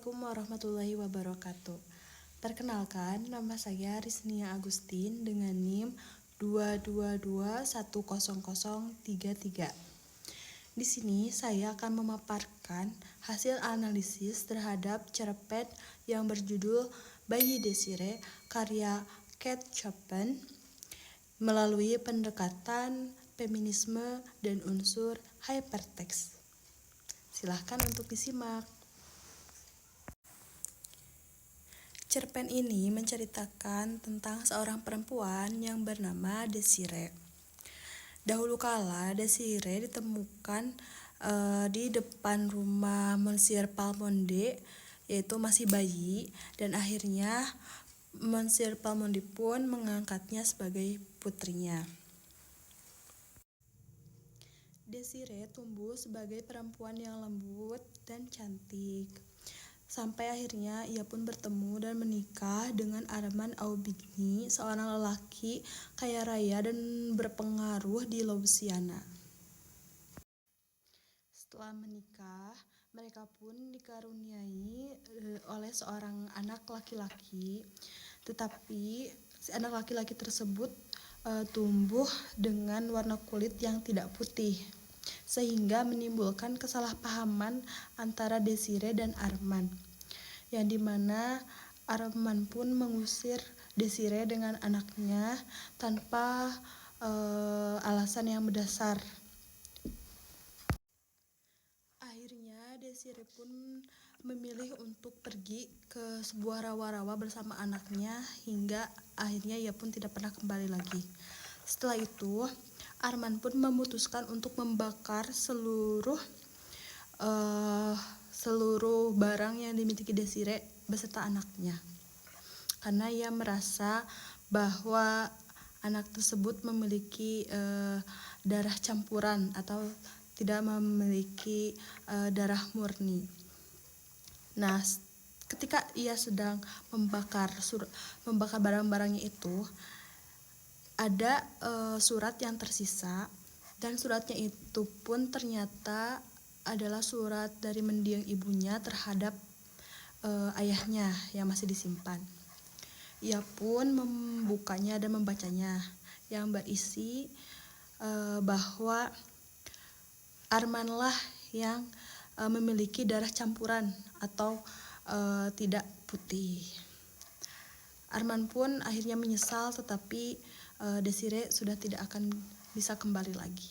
Assalamualaikum warahmatullahi wabarakatuh. Perkenalkan, nama saya Riznia Agustin dengan NIM 222100033. Di sini saya akan memaparkan hasil analisis terhadap cerpen yang berjudul Bayi Desire karya Kate Chopin melalui pendekatan feminisme dan unsur hypertext. Silahkan untuk disimak. Cerpen ini menceritakan tentang seorang perempuan yang bernama Desire. Dahulu kala Desire ditemukan di depan rumah Monsieur Palmonde, yaitu masih bayi, dan akhirnya Monsieur Palmonde pun mengangkatnya sebagai putrinya. Desire tumbuh sebagai perempuan yang lembut dan cantik. Sampai akhirnya ia pun bertemu dan menikah dengan Armand Aubigny, seorang lelaki kaya raya dan berpengaruh di Louisiana. Setelah menikah, mereka pun dikaruniai oleh seorang anak laki-laki, tetapi si anak laki-laki tersebut tumbuh dengan warna kulit yang tidak putih, sehingga menimbulkan kesalahpahaman antara Desire dan Armand, yang dimana Armand pun mengusir Desire dengan anaknya tanpa alasan yang mendasar. Akhirnya Desire pun memilih untuk pergi ke sebuah rawa-rawa bersama anaknya, hingga akhirnya ia pun tidak pernah kembali lagi. Setelah itu Armand pun memutuskan untuk membakar seluruh barang yang dimiliki Desire beserta anaknya, karena ia merasa bahwa anak tersebut memiliki darah campuran atau tidak memiliki darah murni. Nah, ketika ia sedang membakar barang-barangnya itu, ada surat yang tersisa, dan suratnya itu pun ternyata adalah surat dari mendiang ibunya terhadap ayahnya yang masih disimpan. Ia pun membukanya dan membacanya, yang berisi bahwa Armand lah yang memiliki darah campuran atau tidak putih. Armand pun akhirnya menyesal, tetapi Desire sudah tidak akan bisa kembali lagi.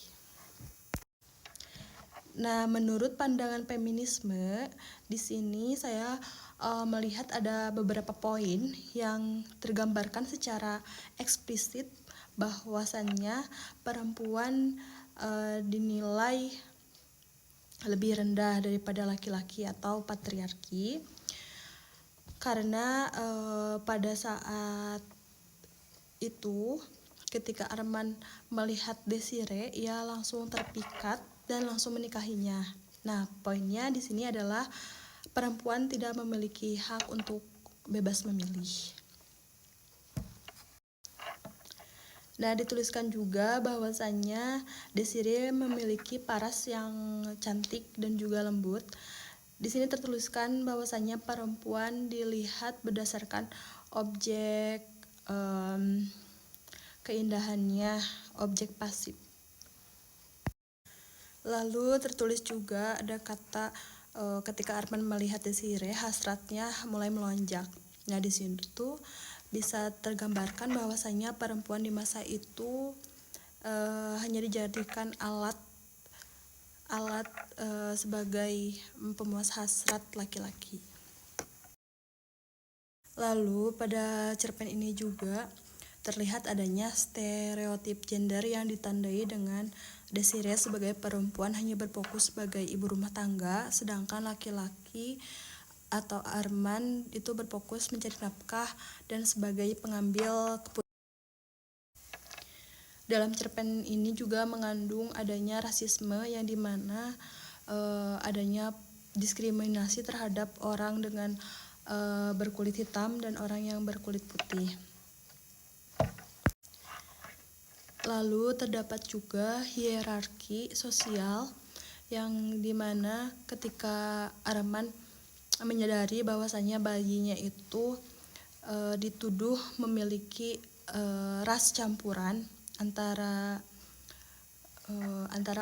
Nah, menurut pandangan feminisme, di sini saya melihat ada beberapa poin yang tergambarkan secara eksplisit bahwasannya perempuan dinilai lebih rendah daripada laki-laki atau patriarki, karena pada saat itu ketika Armand melihat Desire, ia langsung terpikat dan langsung menikahinya. Nah, poinnya di sini adalah perempuan tidak memiliki hak untuk bebas memilih. Nah, dituliskan juga bahwasannya Desire memiliki paras yang cantik dan juga lembut. Di sini tertuliskan bahwasannya perempuan dilihat berdasarkan objek keindahannya, objek pasif. Lalu tertulis juga ada kata ketika Armand melihat Desire, hasratnya mulai melonjak. Nah, di sini tuh bisa tergambarkan bahwasanya perempuan di masa itu hanya dijadikan alat sebagai pemuas hasrat laki-laki. Lalu pada cerpen ini juga terlihat adanya stereotip gender yang ditandai dengan Desire sebagai perempuan hanya berfokus sebagai ibu rumah tangga, sedangkan laki-laki atau Armand itu berfokus mencari nafkah dan sebagai pengambil keputusan. Dalam cerpen ini juga mengandung adanya rasisme, yang dimana adanya diskriminasi terhadap orang dengan berkulit hitam dan orang yang berkulit putih. Lalu terdapat juga hierarki sosial, yang dimana ketika Armand menyadari bahwasanya bayinya itu dituduh memiliki ras campuran antara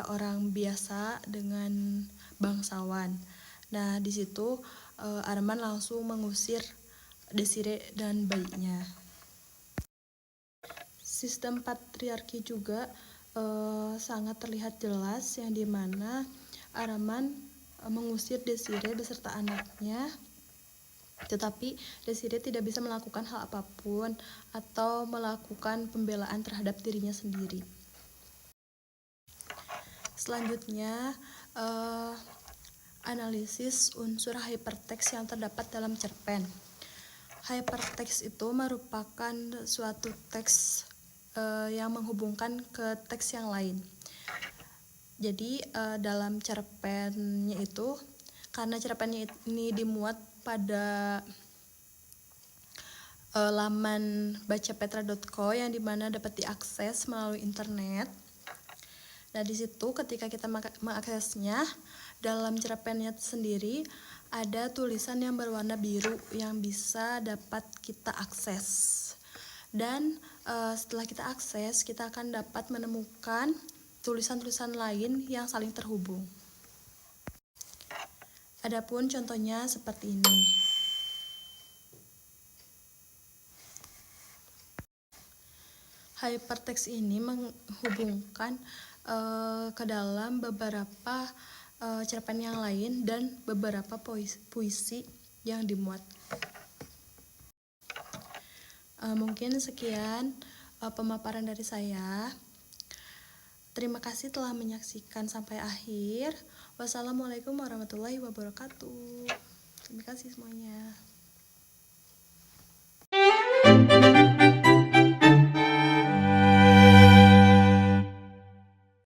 orang biasa dengan bangsawan. Nah, di situ Arman langsung mengusir Desire dan bayinya. Sistem patriarki juga sangat terlihat jelas, yang dimana Arman mengusir Desire beserta anaknya, tetapi Desire tidak bisa melakukan hal apapun atau melakukan pembelaan terhadap dirinya sendiri. Selanjutnya, analisis unsur hypertext yang terdapat dalam cerpen. Hypertext itu merupakan suatu teks yang menghubungkan ke teks yang lain. Jadi dalam cerpennya itu, karena cerpennya ini dimuat pada laman bacapetra.co yang dimana dapat diakses melalui internet. Nah, di situ ketika kita mengaksesnya, dalam cerpennya sendiri ada tulisan yang berwarna biru yang bisa dapat kita akses. Dan setelah kita akses, kita akan dapat menemukan tulisan-tulisan lain yang saling terhubung. Adapun contohnya seperti ini. Hypertext ini menghubungkan ke dalam beberapa cerpen yang lain dan beberapa puisi yang dimuat. Mungkin sekian pemaparan dari saya. Terima kasih telah menyaksikan sampai akhir. Wassalamualaikum warahmatullahi wabarakatuh. Terima kasih semuanya.